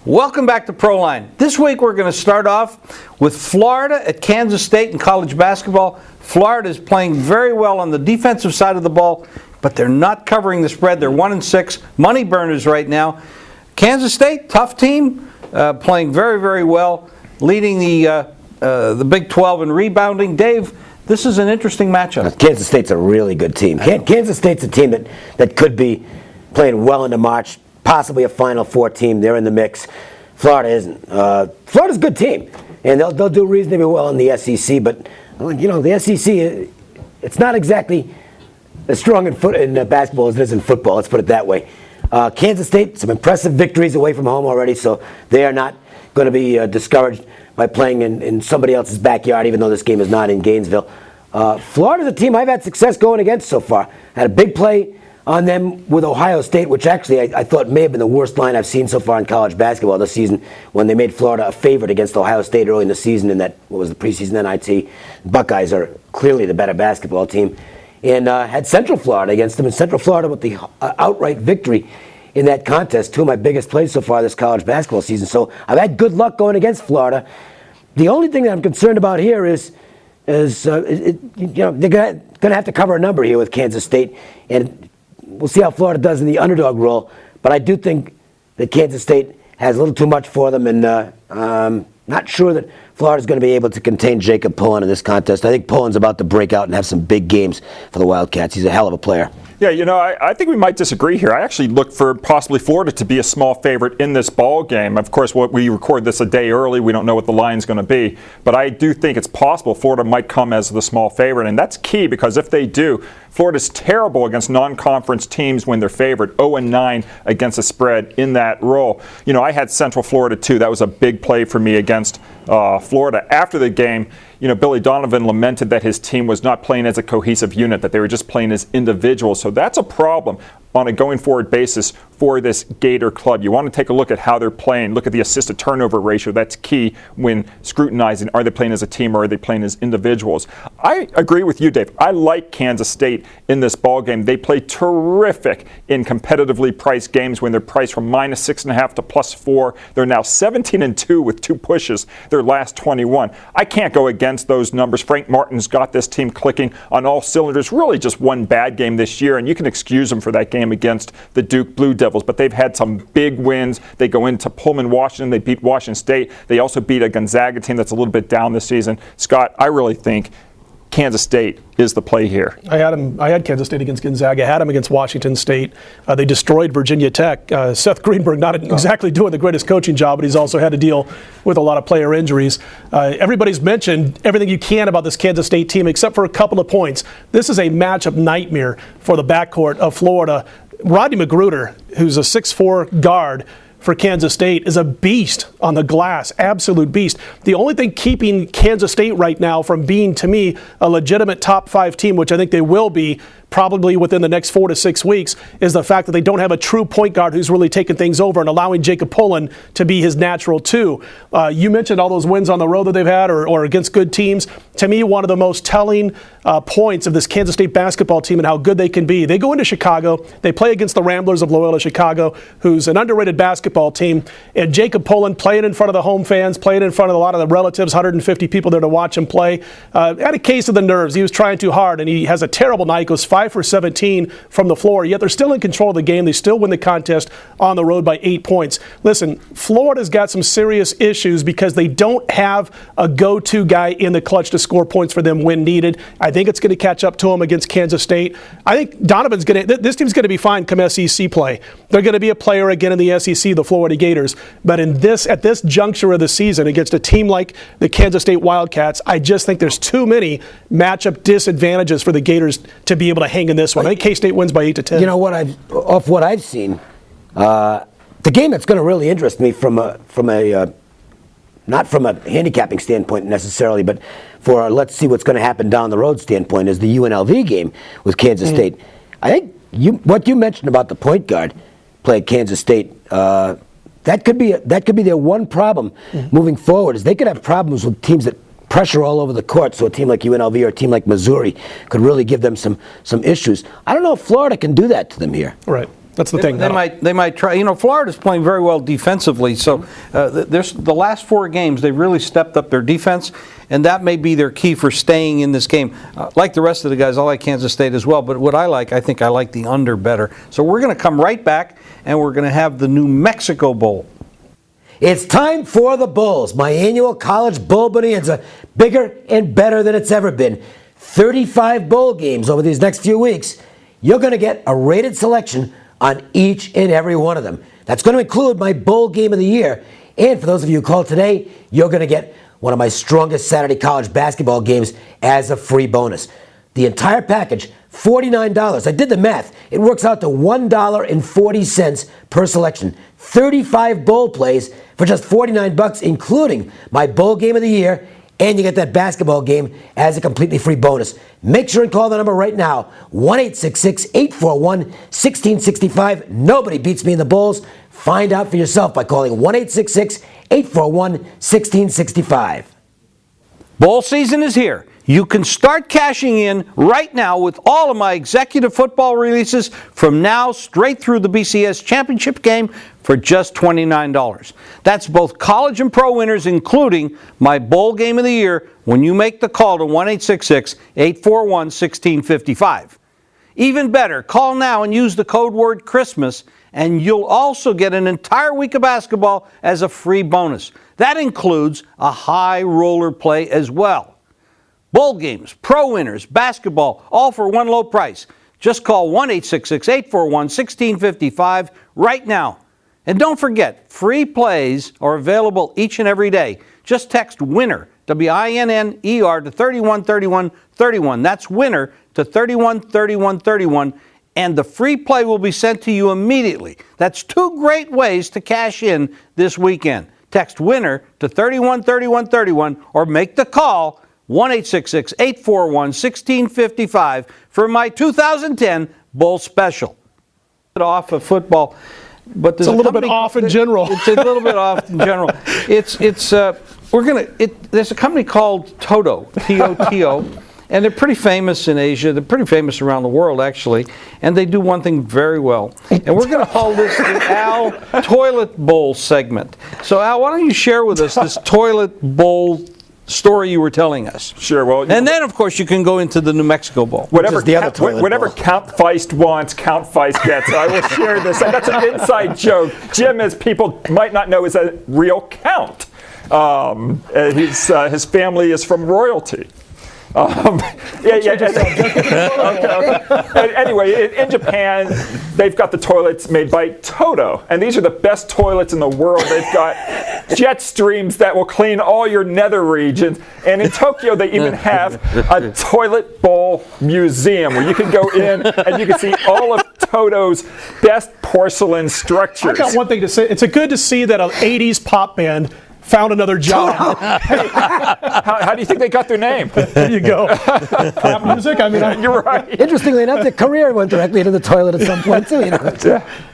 Welcome back to Proline. This week we're going to start off with Florida at Kansas State in college basketball. Florida is playing very well on the defensive side of the ball, but they're not covering the spread. They're 1-6, money burners right now. Kansas State, tough team, playing very, very well, leading the Big 12 in rebounding. Dave, this is an interesting matchup. Kansas State's a really good team. Kansas State's a team that could be playing well into March, possibly a Final Four team. They're in the mix. Florida isn't. Florida's a good team, and they'll do reasonably well in the SEC. But you know, the SEC, it's not exactly as strong in basketball as it is in football. Let's put it that way. Kansas State, some impressive victories away from home already, so they are not going to be discouraged by playing in somebody else's backyard, even though this game is not in Gainesville. Florida's a team I've had success going against so far. Had a big play on them with Ohio State, which actually I thought may have been the worst line I've seen so far in college basketball this season, when they made Florida a favorite against Ohio State early in the season in that, what was the preseason NIT. Buckeyes are clearly the better basketball team. And had Central Florida against them, and Central Florida with the outright victory in that contest. Two of my biggest plays so far this college basketball season. So I've had good luck going against Florida. The only thing that I'm concerned about here is you know, they're going to have to cover a number here with Kansas State, and we'll see how Florida does in the underdog role. But I do think that Kansas State has a little too much for them, and I'm not sure that Florida's going to be able to contain Jacob Pullen in this contest. I think Pullen's about to break out and have some big games for the Wildcats. He's a hell of a player. Yeah, you know, I think we might disagree here. I actually look for possibly Florida to be a small favorite in this ball game. Of course, we record this a day early. We don't know what the line's going to be. But I do think it's possible Florida might come as the small favorite. And that's key, because if they do, Florida's terrible against non-conference teams when they're favored, 0-9 against the spread in that role. You know, I had Central Florida too. That was a big play for me against Florida. After the game, you know, Billy Donovan lamented that his team was not playing as a cohesive unit, that they were just playing as individuals. So that's a problem on a going forward basis for this Gator club. You want to take a look at how they're playing. Look at the assist to turnover ratio. That's key when scrutinizing, are they playing as a team or are they playing as individuals? I agree with you, Dave. I like Kansas State in this ball game. They play terrific in competitively priced games when they're priced from -6.5 to +4. They're now 17-2 with 2 pushes their last 21. I can't go against those numbers. Frank Martin's got this team clicking on all cylinders. Really just one bad game this year, and you can excuse them for that game against the Duke Blue Devils, but they've had some big wins. They go into Pullman, Washington. They beat Washington State. They also beat a Gonzaga team that's a little bit down this season. Scott, I really think Kansas State is the play here. I had Kansas State against Gonzaga. I had them against Washington State. They destroyed Virginia Tech. Seth Greenberg not exactly doing the greatest coaching job, but he's also had to deal with a lot of player injuries. Everybody's mentioned everything you can about this Kansas State team except for a couple of points. This is a matchup nightmare for the backcourt of Florida. Rodney Magruder, who's a 6'4" guard for Kansas State, is a beast on the glass, absolute beast. The only thing keeping Kansas State right now from being, to me, a legitimate top 5 team, which I think they will be probably within the next 4 to 6 weeks, is the fact that they don't have a true point guard who's really taking things over and allowing Jacob Pullen to be his natural 2. You mentioned all those wins on the road that they've had or against good teams. To me, one of the most telling points of this Kansas State basketball team and how good they can be. They go into Chicago. They play against the Ramblers of Loyola Chicago, who's an underrated basketball team. And Jacob Pullen playing in front of the home fans, playing in front of a lot of the relatives, 150 people there to watch him play. Had a case of the nerves. He was trying too hard, and he has a terrible night. Goes 5 for 17 from the floor, yet they're still in control of the game. They still win the contest on the road by 8 points. Listen, Florida's got some serious issues because they don't have a go-to guy in the clutch to score points for them when needed. I think it's going to catch up to them against Kansas State. I think Donovan's going to, this team's going to be fine come SEC play. They're going to be a player again in the SEC, the Florida Gators. But at this juncture of the season against a team like the Kansas State Wildcats, I just think there's too many matchup disadvantages for the Gators to be able to hang in this one. I think K-State wins by 8 to 10. You know what? Off what I've seen, the game that's going to really interest me from a not from a handicapping standpoint necessarily, but for let's see what's going to happen down the road standpoint, is the UNLV game with Kansas State. I think what you mentioned about the point guard play at Kansas State, that could be their one problem moving forward. Is they could have problems with teams that pressure all over the court, so a team like UNLV or a team like Missouri could really give them some issues. I don't know if Florida can do that to them here. Right. That's the thing. They might try. Florida's playing very well defensively. So there's the last 4 games they've really stepped up their defense, and that may be their key for staying in this game. Like the rest of the guys, I like Kansas State as well. But what I think I like the under better. So we're going to come right back, and we're going to have the New Mexico Bowl. It's time for the Bulls, my annual college bowl bonanza, bigger and better than it's ever been. 35 bowl games over these next few weeks. You're going to get a rated selection on each and every one of them. That's going to include my bowl game of the year. And for those of you who called today, you're going to get one of my strongest Saturday college basketball games as a free bonus. The entire package, $49. I did the math. It works out to $1.40 per selection. 35 bowl plays for just $49, including my bowl game of the year, and you get that basketball game as a completely free bonus. Make sure and call the number right now, 1-866-841-1665. Nobody beats me in the Bulls. Find out for yourself by calling 1-866-841-1665. Bowl season is here. You can start cashing in right now with all of my executive football releases from now straight through the BCS championship game for just $29. That's both college and pro winners, including my bowl game of the year when you make the call to 1-866-841-1655. Even better, call now and use the code word Christmas, and you'll also get an entire week of basketball as a free bonus. That includes a high roller play as well. Bowl games, pro winners, basketball, all for one low price. Just call 1-866-841-1655 right now. And don't forget, free plays are available each and every day. Just text WINNER, W-I-N-N-E-R, to 313131. That's WINNER to 313131, and the free play will be sent to you immediately. That's 2 great ways to cash in this weekend. Text WINNER to 313131 or make the call 1-866-841-1655 for my 2010 Bowl Special. Off of football, but It's a little bit off in general. It's a little bit off in general. There's a company called Toto, T-O-T-O, and they're pretty famous in Asia. They're pretty famous around the world, actually, and they do one thing very well. And we're going to call this the Al Toilet Bowl segment. So, Al, why don't you share with us this toilet bowl story you were telling us? Sure. Well, and then, of course, you can go into the New Mexico Bowl. Whatever Count bowl. Feist wants, Count Feist gets. I will share this. And that's an inside joke. Jim, as people might not know, is a real count. His family is from royalty. Okay. Anyway, in Japan, they've got the toilets made by Toto, and these are the best toilets in the world. They've got jet streams that will clean all your nether regions, and in Tokyo, they even have a toilet bowl museum where you can go in and you can see all of Toto's best porcelain structures. I got one thing to say. It's good to see that an 80s pop band found another job. How do you think they got their name? There you go. Pop music? You're right. Interestingly enough, their career went directly into the toilet at some point, too.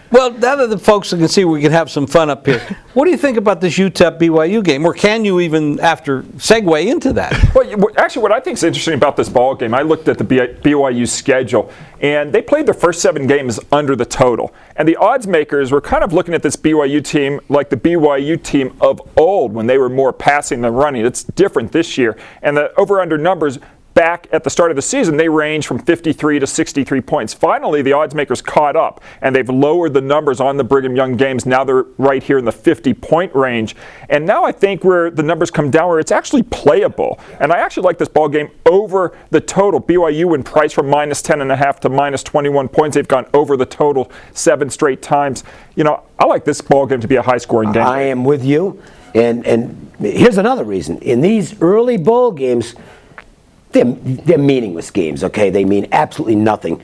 Well, now that the folks can see we can have some fun up here, what do you think about this UTEP BYU game? Or can you even, after, segue into that? Well, actually, what I think is interesting about this ball game, I looked at the BYU schedule, and they played their first 7 games under the total. And the odds makers were kind of looking at this BYU team like the BYU team of old when they were more passing than running. It's different this year. And the over-under numbers back at the start of the season, they range from 53 to 63 points. Finally, the odds makers caught up, and they've lowered the numbers on the Brigham Young games. Now they're right here in the 50-point range. And now I think where the numbers come down where it's actually playable. And I actually like this ball game over the total. BYU when priced from minus 10.5 to minus 21 points. They've gone over the total 7 straight times. I like this ball game to be a high-scoring game. I am with you. And here's another reason. In these early bowl games, they're meaningless games, okay? They mean absolutely nothing.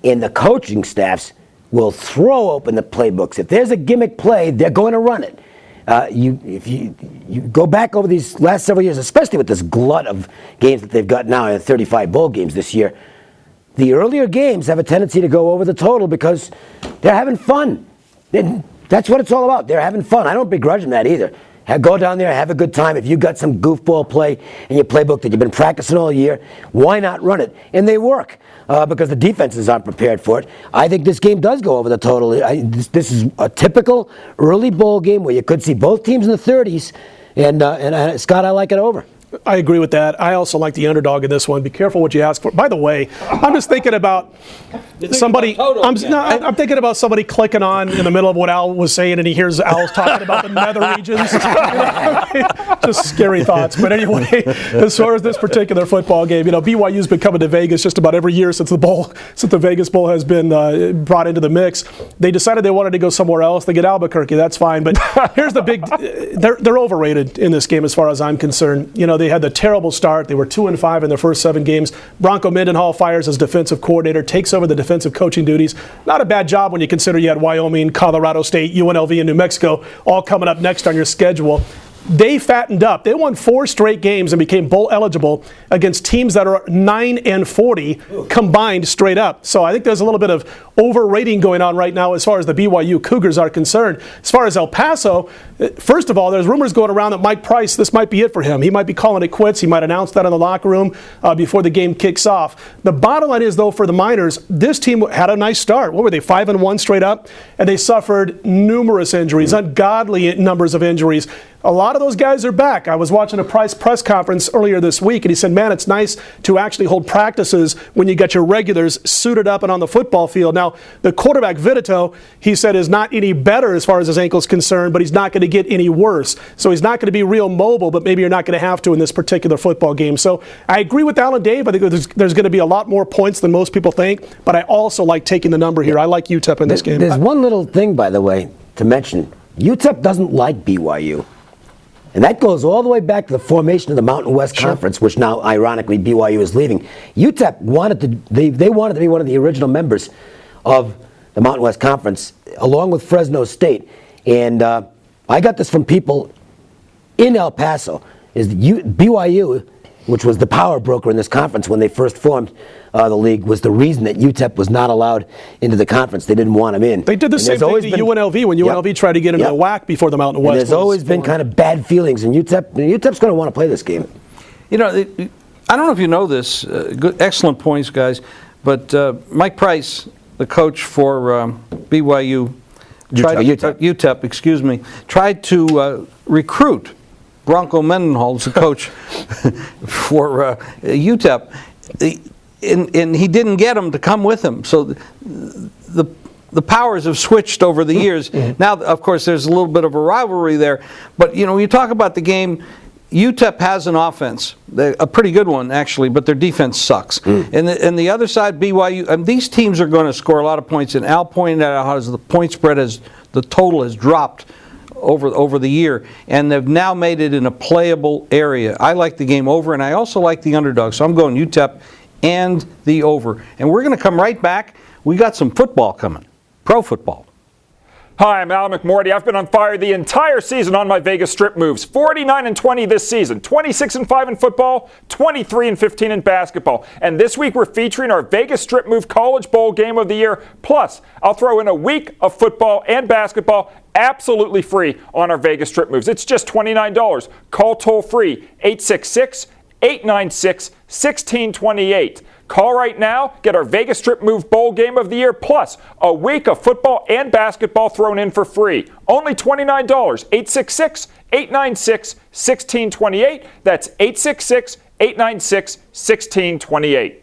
And the coaching staffs will throw open the playbooks. If there's a gimmick play, they're going to run it. If you go back over these last several years, especially with this glut of games that they've got now in 35 bowl games this year, the earlier games have a tendency to go over the total because they're having fun. That's what it's all about. They're having fun. I don't begrudge them that either. Go down there, have a good time. If you got some goofball play in your playbook that you've been practicing all year, why not run it? And they work because the defenses aren't prepared for it. I think this game does go over the total. This is a typical early bowl game where you could see both teams in the 30s. And Scott, I like it over. I agree with that. I also like the underdog in this one. Be careful what you ask for. By the way, I'm just thinking about somebody. I'm thinking about somebody clicking on in the middle of what Al was saying, and he hears Al talking about the nether regions. Just scary thoughts. But anyway, as far as this particular football game, BYU's been coming to Vegas just about every year since the Vegas Bowl has been brought into the mix. They decided they wanted to go somewhere else. They get Albuquerque. That's fine. But here's the big. They're overrated in this game as far as I'm concerned. They had the terrible start. They were 2-5 in their first 7 games. Bronco Mendenhall fires as defensive coordinator, takes over the defensive coaching duties. Not a bad job when you consider you had Wyoming, Colorado State, UNLV, and New Mexico all coming up next on your schedule. They fattened up. They won 4 straight games and became bowl eligible against teams that are 9-40 combined straight up. So I think there's a little bit of overrating going on right now as far as the BYU Cougars are concerned. As far as El Paso, first of all, there's rumors going around that Mike Price, this might be it for him. He might be calling it quits. He might announce that in the locker room before the game kicks off. The bottom line is, though, for the Miners, this team had a nice start. What were they, 5-1 straight up? And they suffered numerous injuries, ungodly numbers of injuries. A lot of those guys are back. I was watching a Price press conference earlier this week, and he said, man, it's nice to actually hold practices when you get your regulars suited up and on the football field. Now, the quarterback, Vitito, he said is not any better as far as his ankle's concerned, but he's not going to get any worse. So he's not going to be real mobile, but maybe you're not going to have to in this particular football game. So I agree with Al and Dave. I think there's going to be a lot more points than most people think, but I also like taking the number here. I like UTEP in this game. There's one little thing, by the way, to mention. UTEP doesn't like BYU. And that goes all the way back to the formation of the Mountain West Conference, which now, ironically, BYU is leaving. UTEP wanted to be one of the original members of the Mountain West Conference, along with Fresno State. And I got this from people in El Paso, is BYU, which was the power broker in this conference when they first formed the league, was the reason that UTEP was not allowed into the conference. They didn't want him in. They did the same thing to UNLV when UNLV tried to get into the WAC before the Mountain West. And there's always been kind of bad feelings, and UTEP's going to want to play this game. I don't know if you know this. Good, excellent points, guys. But Mike Price, the coach for BYU, UTEP, tried to recruit Bronco Mendenhall as a coach for UTEP. And he didn't get him to come with him. So the powers have switched over the years. Now, of course, there's a little bit of a rivalry there. But, when you talk about the game, UTEP has an offense, a pretty good one, actually, but their defense sucks. And the other side, BYU, these teams are going to score a lot of points. And Al pointed out how the point spread the total has dropped over the year, and they've now made it in a playable area. I like the game over, and I also like the underdog, so I'm going UTEP and the over. And we're going to come right back. We got some football coming, pro football. Hi, I'm Al McMorty. I've been on fire the entire season on my Vegas strip moves. 49-20 this season, 26-5 in football, 23-15 in basketball. And this week we're featuring our Vegas strip move College Bowl Game of the Year. Plus, I'll throw in a week of football and basketball absolutely free on our Vegas strip moves. It's just $29. Call toll free 866-896-1628. Call right now, get our Vegas Strip Move Bowl Game of the Year, plus a week of football and basketball thrown in for free. Only $29. 866-896-1628. That's 866-896-1628.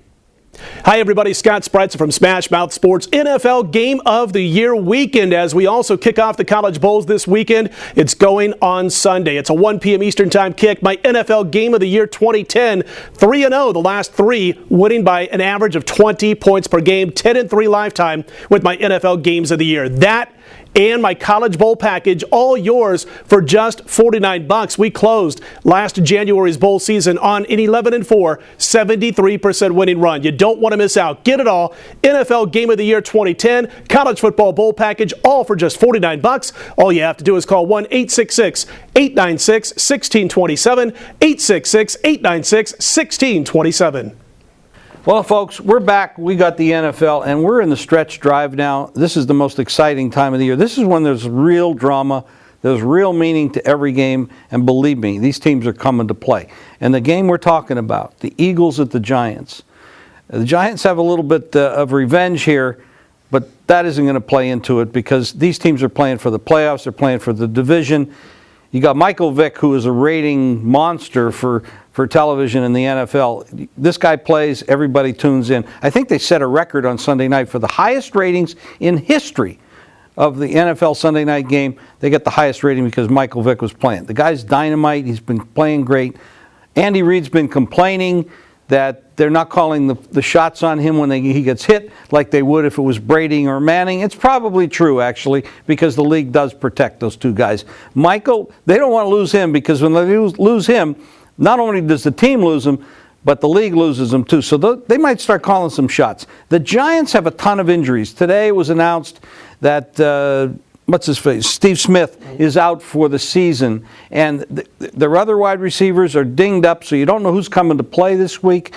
Hi, everybody. Scott Spreitzer from Smash Mouth Sports NFL Game of the Year weekend. As we also kick off the College Bowls this weekend, it's going on Sunday. It's a 1 p.m. Eastern Time kick. My NFL Game of the Year 2010, 3-0 the last 3, winning by an average of 20 points per game, 10-3 lifetime with my NFL Games of the Year. That and my College Bowl package, all yours for just $49. We closed last January's bowl season on an 11-4, 73% winning run. You don't want to miss out. Get it all. NFL Game of the Year 2010, College Football Bowl package, all for just $49. All you have to do is call 1-866-896-1627, 866-896-1627. Well, folks, we're back. We got the NFL, and we're in the stretch drive now. This is the most exciting time of the year. This is when there's real drama. There's real meaning to every game, and believe me, these teams are coming to play. And the game we're talking about, the Eagles at the Giants. The Giants have a little bit of revenge here, but that isn't going to play into it because these teams are playing for the playoffs, they're playing for the division. You got Michael Vick, who is a rating monster for television in the NFL. This guy plays, everybody tunes in. I think they set a record on Sunday night for the highest ratings in history of the NFL Sunday night game. They get the highest rating because Michael Vick was playing. The guy's dynamite. He's been playing great. Andy Reid's been complaining that they're not calling the shots on him when he gets hit like they would if it was Brady or Manning. It's probably true, actually, because the league does protect those two guys. Michael, they don't want to lose him because when they lose him, not only does the team lose him, but the league loses them too. So they might start calling some shots. The Giants have a ton of injuries. Today it was announced that what's his face? Steve Smith is out for the season. And their other wide receivers are dinged up, so you don't know who's coming to play this week.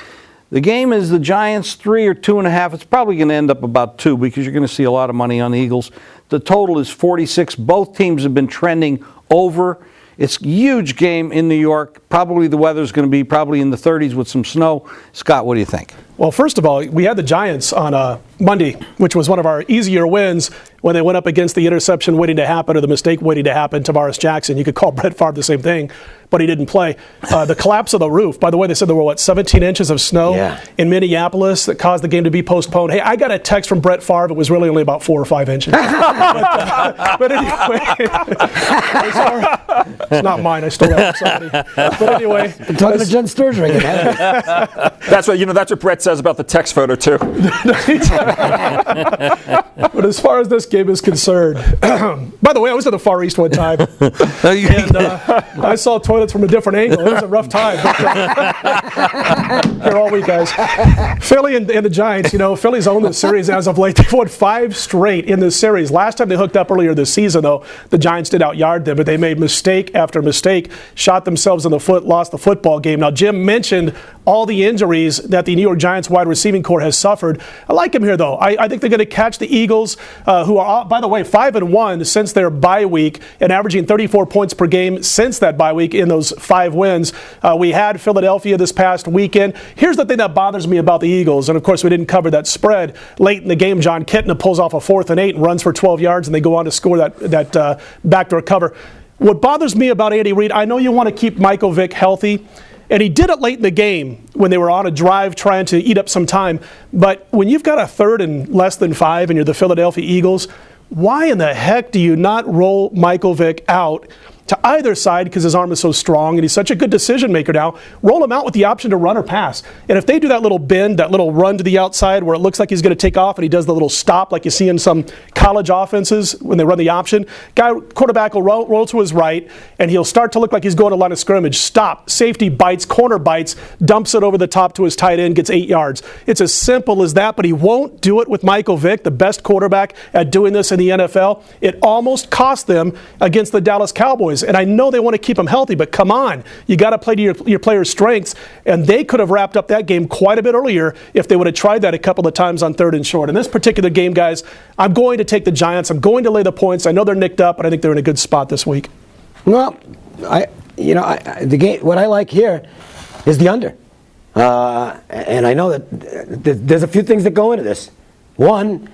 The game is the Giants 3 or 2.5. It's probably going to end up about 2 because you're going to see a lot of money on the Eagles. The total is 46. Both teams have been trending over. It's a huge game in New York. Probably the weather's going to be probably in the 30s with some snow. Scott, what do you think? Well, first of all, we had the Giants on Monday, which was one of our easier wins when they went up against the interception waiting to happen or the mistake waiting to happen, Tavares Jackson. You could call Brett Favre the same thing, but he didn't play. The collapse of the roof, by the way, they said there were, 17 inches of snow in Minneapolis that caused the game to be postponed. Hey, I got a text from Brett Favre. It was really only about 4 or 5 inches. but anyway, it's not mine. I stole that from somebody. But anyway. I'm talking to Jen Sturgeon again. That's what Brett says about the text photo, too. But as far as this game is concerned, by the way, I was in the Far East one time, and I saw toilets from a different angle. It was a rough time. Here all week, guys. Philly and the Giants, Philly's owned this series as of late. They've won 5 straight in this series. Last time they hooked up earlier this season, though, the Giants did out-yard them, but they made mistake after mistake, shot themselves in the foot, lost the football game. Now, Jim mentioned all the injuries that the New York Giants wide receiving corps has suffered. I like him here, though. I think they're going to catch the Eagles, who are, by the way, 5-1 since their bye week and averaging 34 points per game since that bye week in those 5 wins. We had Philadelphia this past weekend. Here's the thing that bothers me about the Eagles, and of course we didn't cover that spread. Late in the game, John Kitna pulls off a 4th and 8 and runs for 12 yards, and they go on to score that backdoor cover. What bothers me about Andy Reid, I know you want to keep Michael Vick healthy, and he did it late in the game when they were on a drive trying to eat up some time. But when you've got a 3rd and less than 5 and you're the Philadelphia Eagles, why in the heck do you not roll Michael Vick out to either side because his arm is so strong and he's such a good decision maker now? Roll him out with the option to run or pass. And if they do that little bend, that little run to the outside where it looks like he's going to take off and he does the little stop like you see in some college offenses when they run the option, quarterback will roll to his right and he'll start to look like he's going to line of scrimmage. Stop. Safety bites, corner bites, dumps it over the top to his tight end, gets 8 yards. It's as simple as that, but he won't do it with Michael Vick, the best quarterback at doing this in the NFL. It almost cost them against the Dallas Cowboys. And I know they want to keep him healthy, but come on. You got to play to your players' strengths. And they could have wrapped up that game quite a bit earlier if they would have tried that a couple of times on 3rd and short. In this particular game, guys, I'm going to take the Giants. I'm going to lay the points. I know they're nicked up, but I think they're in a good spot this week. Well, the game. What I like here is the under. And I know that there's a few things that go into this. One,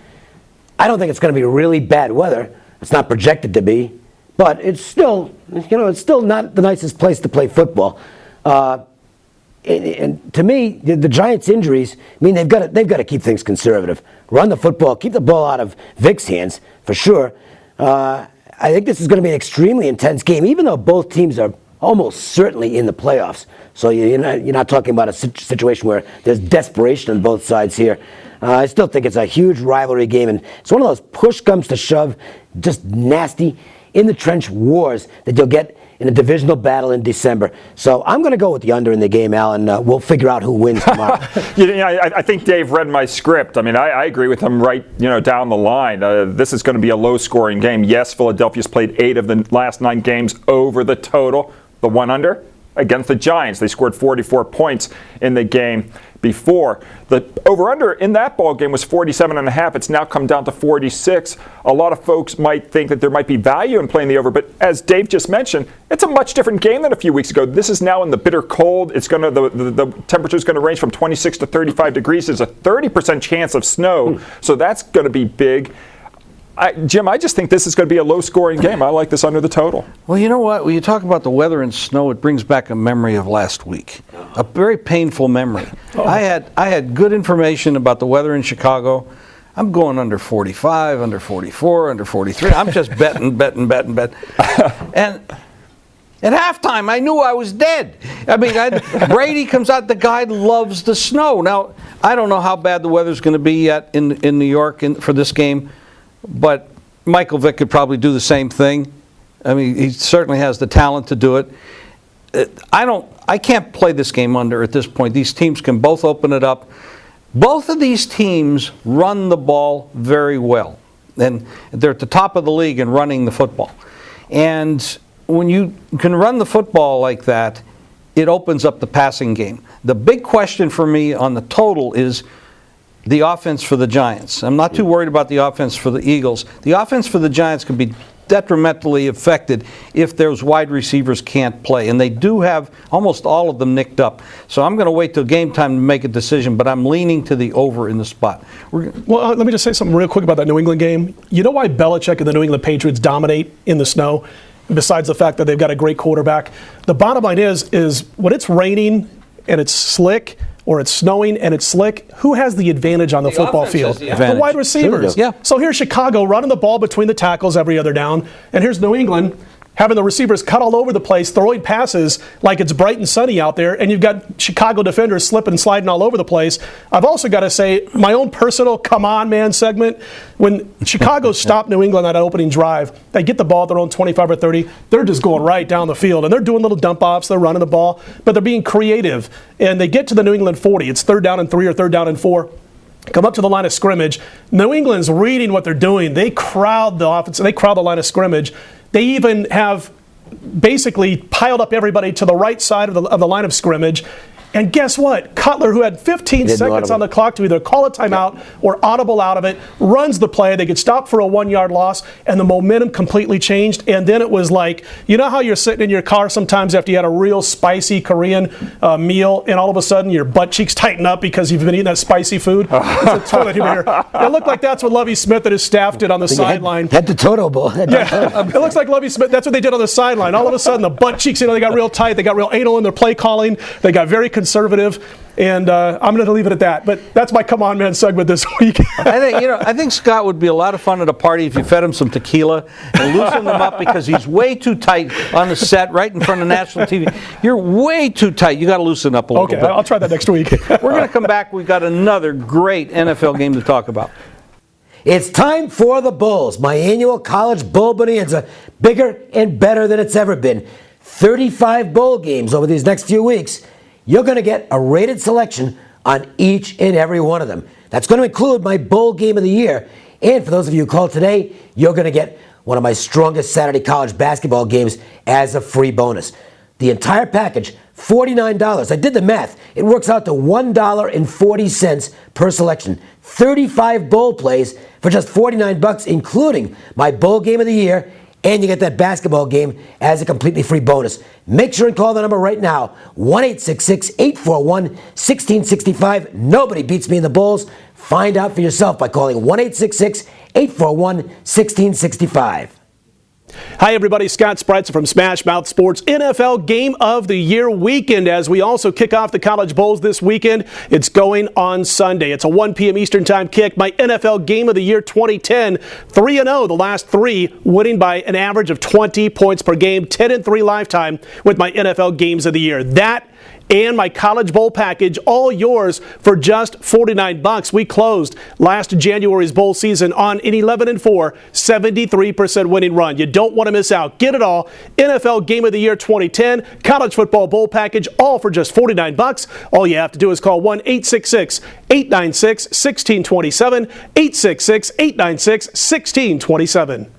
I don't think it's going to be really bad weather. It's not projected to be. But it's still, it's still not the nicest place to play football. And to me, the Giants' injuries mean they've got to keep things conservative. Run the football, keep the ball out of Vick's hands for sure. I think this is going to be an extremely intense game, even though both teams are almost certainly in the playoffs. So you're not talking about a situation where there's desperation on both sides here. I still think it's a huge rivalry game, and it's one of those push comes to shove, just nasty in the trench wars that you'll get in a divisional battle in December. So I'm going to go with the under in the game, Al, and we'll figure out who wins tomorrow. I think Dave read my script. I mean, I agree with him right down the line. This is going to be a low-scoring game. Yes, Philadelphia's played 8 of the last 9 games over the total. The one under, against the Giants. They scored 44 points in the game before. The over-under in that ball game was 47.5. It's now come down to 46. A lot of folks might think that there might be value in playing the over, but as Dave just mentioned, it's a much different game than a few weeks ago. This is now in the bitter cold. It's going to the temperature is going to range from 26 to 35 degrees. There's a 30% chance of snow, so that's going to be big. Jim, I just think this is going to be a low-scoring game. I like this under the total. Well, you know what? When you talk about the weather and snow, it brings back a memory of last week, a very painful memory. I had good information about the weather in Chicago. I'm going under 45, under 44, under 43. I'm just betting. And at halftime, I knew I was dead. I mean, Brady comes out. The guy loves the snow. Now, I don't know how bad the weather's going to be yet in New York for this game. But Michael Vick could probably do the same thing. I mean, he certainly has the talent to do it. I can't play this game under at this point. These teams can both open it up. Both of these teams run the ball very well. And they're at the top of the league in running the football. And when you can run the football like that, it opens up the passing game. The big question for me on the total is the offense for the Giants. I'm not too worried about the offense for the Eagles. The offense for the Giants could be detrimentally affected if those wide receivers can't play. And they do have almost all of them nicked up. So I'm going to wait till game time to make a decision, but I'm leaning to the over in the spot. Well, let me just say something real quick about that New England game. You know why Belichick and the New England Patriots dominate in the snow? Besides the fact that they've got a great quarterback. The bottom line is when it's raining and it's slick, or it's snowing and it's slick, who has the advantage on the football field? The wide receivers. Sure, yeah. So here's Chicago running the ball between the tackles every other down, and here's New England having the receivers cut all over the place, throwing passes like it's bright and sunny out there, and you've got Chicago defenders slipping and sliding all over the place. I've also got to say, my own personal come on man segment, when Chicago stopped New England on that opening drive, they get the ball at their own 25 or 30, they're just going right down the field, and they're doing little dump offs, they're running the ball, but they're being creative, and they get to the New England 40. It's 3rd down and 3 or 3rd down and 4. Come up to the line of scrimmage. New England's reading what they're doing. They crowd the offense. They crowd the line of scrimmage. They even have basically piled up everybody to the right side of the line of scrimmage. And guess what? Cutler, who had 15 seconds on the clock to either call a timeout or audible out of it, runs the play. They get stopped for a 1-yard loss, and the momentum completely changed. And then it was like, you know how you're sitting in your car sometimes after you had a real spicy Korean meal, and all of a sudden your butt cheeks tighten up because you've been eating that spicy food? It's a toilet humor. It looked like that's what Lovie Smith and his staff did on the sideline. Had the Toto Bowl. Yeah, it looks like Lovie Smith. That's what they did on the sideline. All of a sudden, the butt cheeks, they got real tight. They got real anal in their play calling. They got very conservative, and I'm going to leave it at that. But that's my come on man segment this week. I think Scott would be a lot of fun at a party if you fed him some tequila and loosened him up because he's way too tight on the set right in front of national TV. You're way too tight. You got to loosen up a little bit. Okay, I'll try that next week. We're going to come back. We've got another great NFL game to talk about. It's time for the Bulls, my annual college bowl bonanza, bigger and better than it's ever been. 35 bowl games over these next few weeks. You're going to get a rated selection on each and every one of them. That's going to include my bowl game of the year. And for those of you who called today, you're going to get one of my strongest Saturday college basketball games as a free bonus. The entire package, $49. I did the math. It works out to $1.40 per selection. 35 bowl plays for just $49, including my bowl game of the year, and you get that basketball game as a completely free bonus. Make sure and call the number right now, 1-866-841-1665. Nobody beats me in the Bulls. Find out for yourself by calling 1-866-841-1665. Hi, everybody. Scott Spreitzer from Smash Mouth Sports NFL Game of the Year weekend. As we also kick off the College Bowls this weekend, it's going on Sunday. It's a 1 p.m. Eastern Time kick. My NFL Game of the Year 2010, 3-0 the last 3, winning by an average of 20 points per game, 10-3 lifetime with my NFL Games of the Year. That and my College Bowl package, all yours for just $49. We closed last January's bowl season on an 11-4, 73% winning run. You don't want to miss out. Get it all. NFL Game of the Year 2010, College Football Bowl package, all for just $49. All you have to do is call 1-866-896-1627, 866-896-1627.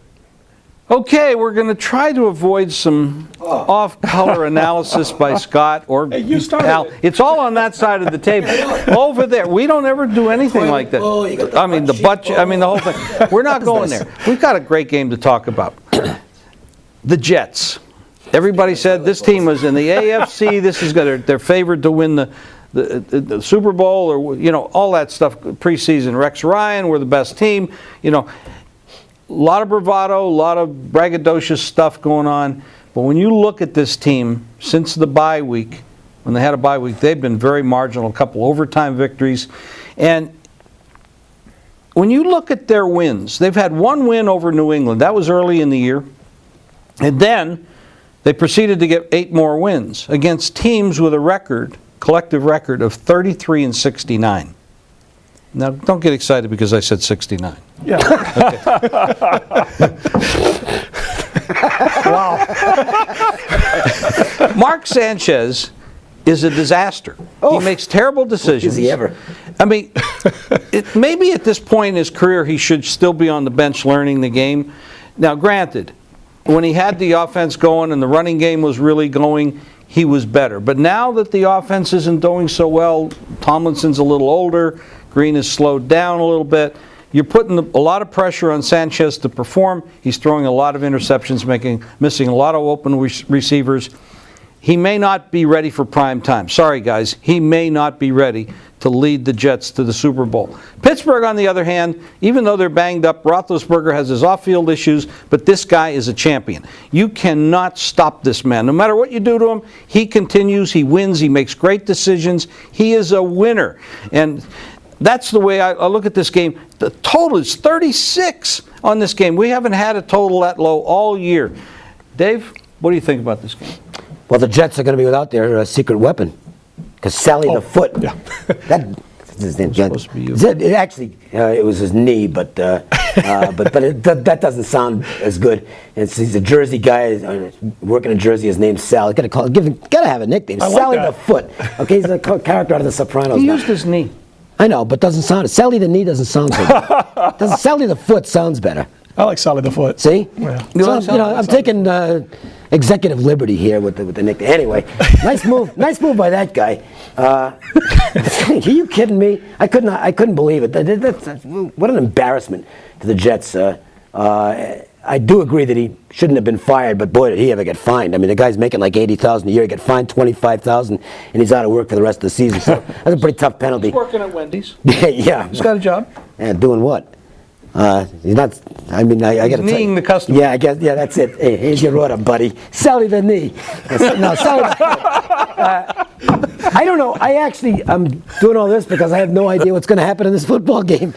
Okay, we're going to try to avoid some off-color analysis by Scott or you started Al. it. It's all on that side of the table. Over there. We don't ever do anything like that. bowl, you got the I mean, the whole thing. We're not going there. We've got a great game to talk about. The Jets. Everybody said this team was in the AFC. This is they're favored to win the Super Bowl, or all that stuff. Preseason, Rex Ryan, we're the best team. A lot of bravado, a lot of braggadocious stuff going on. But when you look at this team, since the bye week, when they had a bye week, they've been very marginal, a couple overtime victories. And when you look at their wins, they've had one win over New England. That was early in the year. And then they proceeded to get 8 more wins against teams with a collective record of 33-69. Now, don't get excited because I said 69. Yeah. Wow. Mark Sanchez is a disaster. He makes terrible decisions. Is he ever? I mean, maybe at this point in his career he should still be on the bench learning the game. Now, granted, when he had the offense going and the running game was really going, he was better. But now that the offense isn't doing so well, Tomlinson's a little older, Green has slowed down a little bit. You're putting a lot of pressure on Sanchez to perform. He's throwing a lot of interceptions, missing a lot of open receivers. He may not be ready for prime time. Sorry, guys. He may not be ready to lead the Jets to the Super Bowl. Pittsburgh, on the other hand, even though they're banged up, Roethlisberger has his off-field issues, but this guy is a champion. You cannot stop this man. No matter what you do to him, he continues, he wins, he makes great decisions. He is a winner. And that's the way I look at this game. The total is 36 on this game. We haven't had a total that low all year. Dave, what do you think about this game? Well, the Jets are going to be without their secret weapon. Because Sally the Foot, yeah. Supposed to be you. It was his knee, but that doesn't sound as good. He's a Jersey guy working in Jersey. His name's Sal. Gotta have a nickname. Sally that. the Foot. Okay, he's a character out of The Sopranos. He now. used his knee. I know, but doesn't sound. Sally the knee doesn't sound so good. Sally the Foot sounds better. I like Sally the Foot. See? Yeah. So, I'm taking executive liberty here with the nickname. Anyway, nice move by that guy. Are you kidding me? I couldn't believe it. That's what an embarrassment to the Jets. I do agree that he shouldn't have been fired, but boy, did he ever get fined. I mean, the guy's making like $80,000 a year. He got fined $25,000, and he's out of work for the rest of the season. So that's a pretty tough penalty. He's working at Wendy's. Yeah. He's got a job. And doing what? He's not. I mean, I got to kneeing the customer. Yeah, I guess. Yeah, that's it. Hey, here's your order, buddy. Sally the knee. No, Sally the foot. I don't know. I'm doing all this because I have no idea what's going to happen in this football game.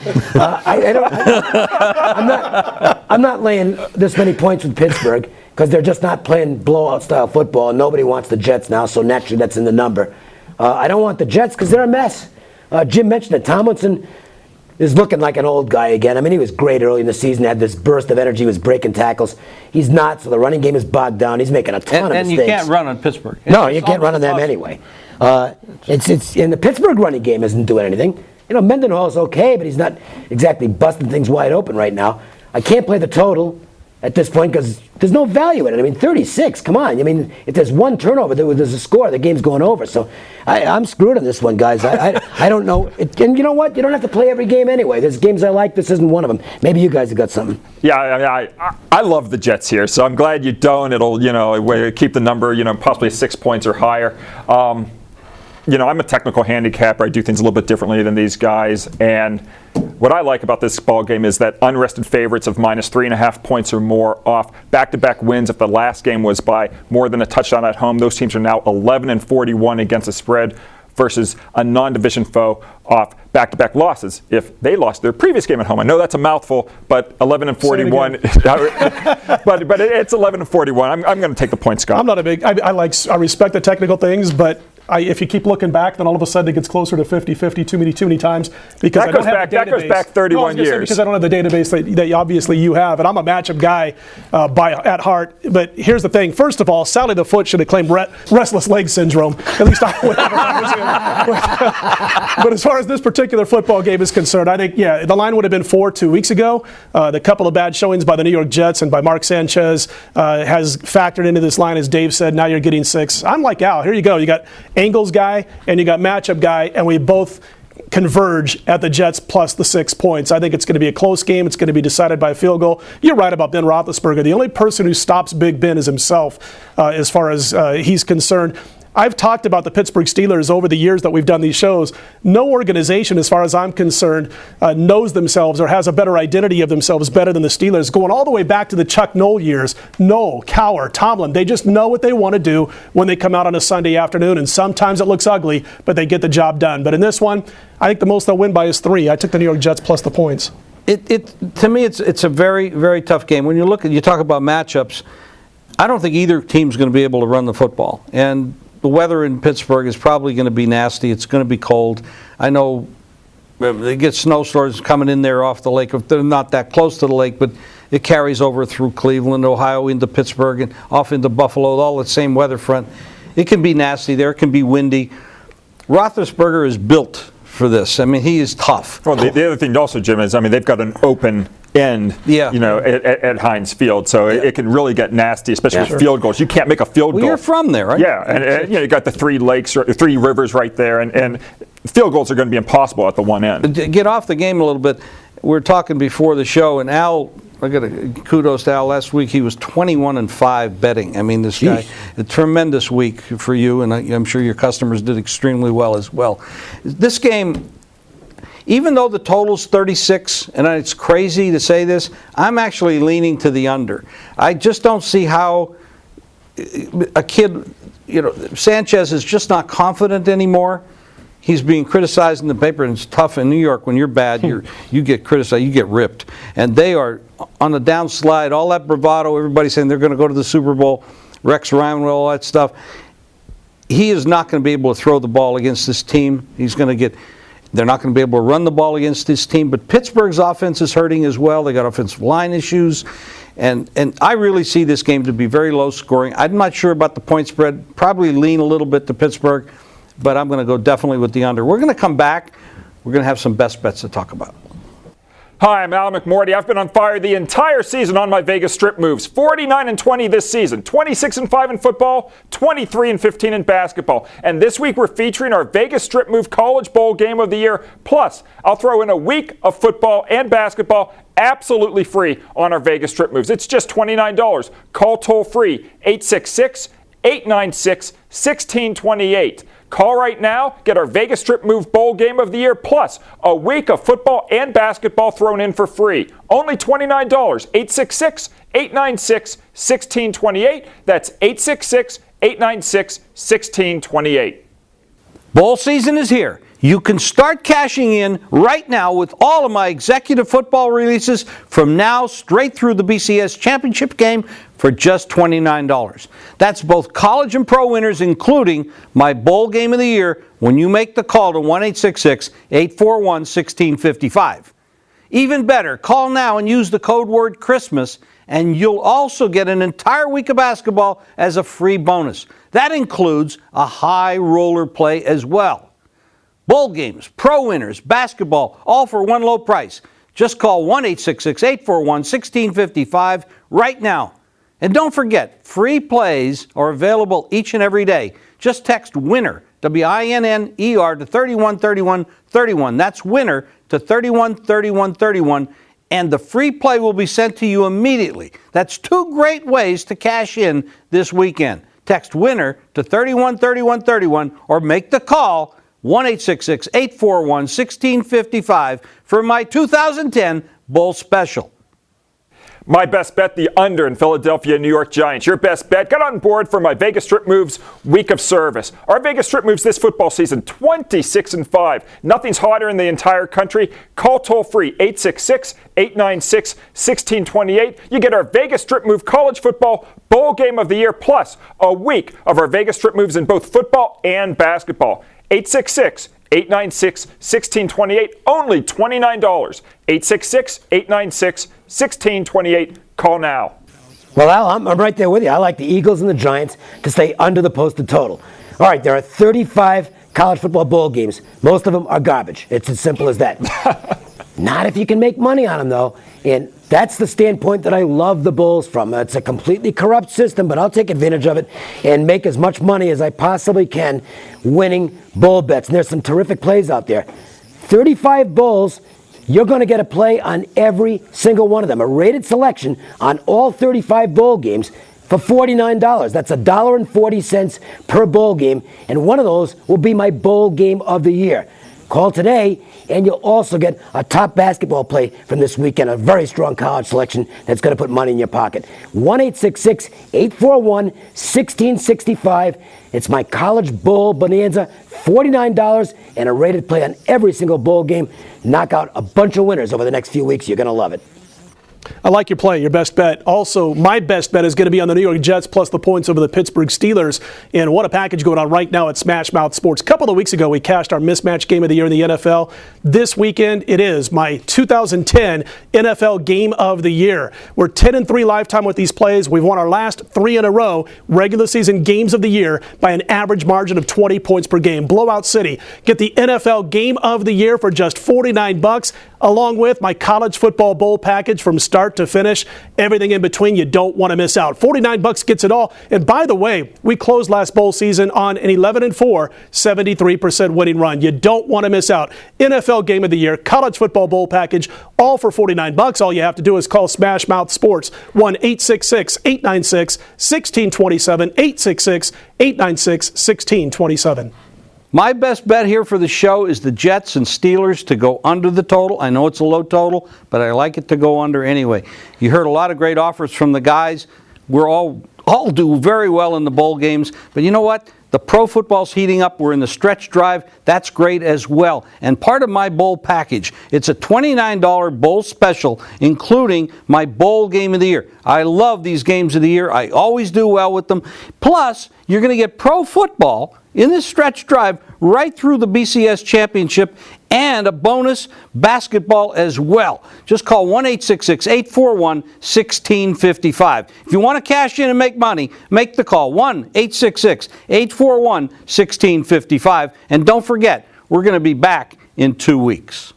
I'm not laying this many points with Pittsburgh because they're just not playing blowout style football, and nobody wants the Jets now. So naturally, that's in the number. I don't want the Jets because they're a mess. Jim mentioned that Tomlinson is looking like an old guy again. I mean, he was great early in the season, had this burst of energy, was breaking tackles. He's not, so the running game is bogged down. He's making a ton of mistakes. And you can't run on Pittsburgh. No, you can't run on them anyway. And the Pittsburgh running game isn't doing anything. Mendenhall's okay, but he's not exactly busting things wide open right now. I can't play the total at this point because there's no value in it. I mean, 36, come on. I mean, if there's one turnover, there's a score, the game's going over. So I'm screwed on this one, guys. I don't know. And you know what? You don't have to play every game anyway. There's games I like. This isn't one of them. Maybe you guys have got something. Yeah, I mean, I love the Jets here, so I'm glad you don't. It'll, keep the number, possibly 6 points or higher. I'm a technical handicapper. I do things a little bit differently than these guys. And what I like about this ball game is that unrested favorites of -3.5 points or more off back-to-back wins. If the last game was by more than a touchdown at home, those teams are now 11-41 against the spread versus a non-division foe off back-to-back losses if they lost their previous game at home. I know that's a mouthful, but 11-41. but it's 11-41. I'm going to take the point, Scott. I'm not a big. I respect the technical things, but If you keep looking back, then all of a sudden it gets closer to 50-50 too many times because I don't have the database. That goes back 31 years. Because I don't have the database that obviously you have, and I'm a matchup guy at heart. But here's the thing: first of all, Sally the Foot should have claimed restless leg syndrome. At least I would. But as far as this particular football game is concerned, I think the line would have been 4 2 weeks ago. The couple of bad showings by the New York Jets and by Mark Sanchez has factored into this line, as Dave said. Now you're getting 6. I'm like Al. Here you go. You got Angles guy and you got matchup guy, and we both converge at the Jets plus the 6 points. I think it's going to be a close game. It's going to be decided by a field goal. You're right about Ben Roethlisberger. The only person who stops Big Ben is himself, as far as he's concerned. I've talked about the Pittsburgh Steelers over the years that we've done these shows. No organization, as far as I'm concerned, knows themselves or has a better identity of themselves better than the Steelers. Going all the way back to the Chuck Noll years, Noll, Cowher, Tomlin, they just know what they want to do when they come out on a Sunday afternoon, and sometimes it looks ugly, but they get the job done. But in this one, I think the most they'll win by is 3. I took the New York Jets plus the points. To me, it's a very, very tough game. When you talk about matchups, I don't think either team's going to be able to run the football. And the weather in Pittsburgh is probably going to be nasty. It's going to be cold. I know they get snowstorms coming in there off the lake. If they're not that close to the lake, but it carries over through Cleveland, Ohio, into Pittsburgh, and off into Buffalo, all the same weather front. It can be nasty there. It can be windy. Roethlisberger is built for this. I mean, he is tough. Well, the other thing also, Jim, is they've got an open end, at Heinz Field, so it can really get nasty, especially with field goals. You can't make a field goal. You're from there, right? Yeah, and you got the 3 lakes, or 3 rivers right there, and field goals are going to be impossible at the one end. Get off the game a little bit. We were talking before the show, and Al, I got kudos to Al. Last week he was 21-5 betting. I mean, this guy, a tremendous week for you, and I'm sure your customers did extremely well as well. This game, even though the total's 36, and it's crazy to say this, I'm actually leaning to the under. I just don't see how a kid, Sanchez is just not confident anymore. He's being criticized in the paper, and it's tough in New York. When you're bad, you get criticized, you get ripped. And they are on the downslide, all that bravado, everybody saying they're going to go to the Super Bowl, Rex Ryan, all that stuff. He is not going to be able to throw the ball against this team. They're not going to be able to run the ball against this team. But Pittsburgh's offense is hurting as well. They got offensive line issues. And I really see this game to be very low scoring. I'm not sure about the point spread. Probably lean a little bit to Pittsburgh. But I'm going to go definitely with the under. We're going to come back. We're going to have some best bets to talk about. Hi, I'm Al McMorty. I've been on fire the entire season on my Vegas strip moves. 49-20 this season, 26-5 in football, 23-15 in basketball. And this week we're featuring our Vegas strip move College Bowl Game of the Year. Plus, I'll throw in a week of football and basketball absolutely free on our Vegas strip moves. It's just $29. Call toll free 866-896-1628. Call right now, get our Vegas Strip Move Bowl Game of the Year, plus a week of football and basketball thrown in for free. Only $29. 866-896-1628. That's 866-896-1628. Bowl season is here. You can start cashing in right now with all of my executive football releases from now straight through the BCS championship game for just $29. That's both college and pro winners, including my bowl game of the year when you make the call to 1-866-841-1655. Even better, call now and use the code word Christmas, and you'll also get an entire week of basketball as a free bonus. That includes a high roller play as well. Bowl games, pro winners, basketball, all for one low price. Just call 1-866-841-1655 right now. And don't forget, free plays are available each and every day. Just text WINNER, W-I-N-N-E-R, to 313131. That's WINNER to 313131, and the free play will be sent to you immediately. That's 2 great ways to cash in this weekend. Text WINNER to 313131 or make the call 1-866-841-1655 for my 2010 Bowl Special. My best bet, the under in Philadelphia New York Giants. Your best bet, get on board for my Vegas Strip Moves week of service. Our Vegas Strip Moves this football season, 26-5. Nothing's hotter in the entire country. Call toll free 866-896-1628. You get our Vegas Strip Move college football bowl game of the year, plus a week of our Vegas Strip Moves in both football and basketball. 866-896-1628, only $29. 866-896-1628. Call now. Well, Al, I'm right there with you. I like the Eagles and the Giants to stay under the posted total. All right, there are 35 college football bowl games. Most of them are garbage. It's as simple as that. Not if you can make money on them, though. And that's the standpoint that I love the Bulls from. It's a completely corrupt system, but I'll take advantage of it and make as much money as I possibly can winning bowl bets. And there's some terrific plays out there. 35 bowls, you're going to get a play on every single one of them. A rated selection on all 35 bowl games for $49. That's $1.40 per bowl game. And one of those will be my bowl game of the year. Call today, and you'll also get a top basketball play from this weekend, a very strong college selection that's going to put money in your pocket. 1-866-841-1665. It's my college bowl bonanza, $49 and a rated play on every single bowl game. Knock out a bunch of winners over the next few weeks. You're going to love it. I like your play, your best bet. Also, my best bet is going to be on the New York Jets plus the points over the Pittsburgh Steelers. And what a package going on right now at Smash Mouth Sports. A couple of weeks ago, we cashed our mismatch game of the year in the NFL. This weekend, it is my 2010 NFL Game of the Year. We're 10-3 lifetime with these plays. We've won our last 3 in a row, regular season games of the year, by an average margin of 20 points per game. Blowout City. Get the NFL Game of the Year for just $49, along with my college football bowl package from start to finish. Everything in between, you don't want to miss out. $49 gets it all. And by the way, we closed last bowl season on an 11-4, 73% winning run. You don't want to miss out. NFL Game of the Year, college football bowl package, all for $49. All you have to do is call Smash Mouth Sports, 1-866-896-1627, 866-896-1627. My best bet here for the show is the Jets and Steelers to go under the total. I know it's a low total, but I like it to go under anyway. You heard a lot of great offers from the guys. We're all do very well in the bowl games, but you know what? The pro football's heating up. We're in the stretch drive. That's great as well. And part of my bowl package, it's a $29 bowl special, including my bowl game of the year. I love these games of the year. I always do well with them. Plus, you're going to get pro football in this stretch drive right through the BCS championship and a bonus basketball as well. Just call 1-866-841-1655. If you want to cash in and make money, make the call 1-866-841-1655. And don't forget, we're going to be back in 2 weeks.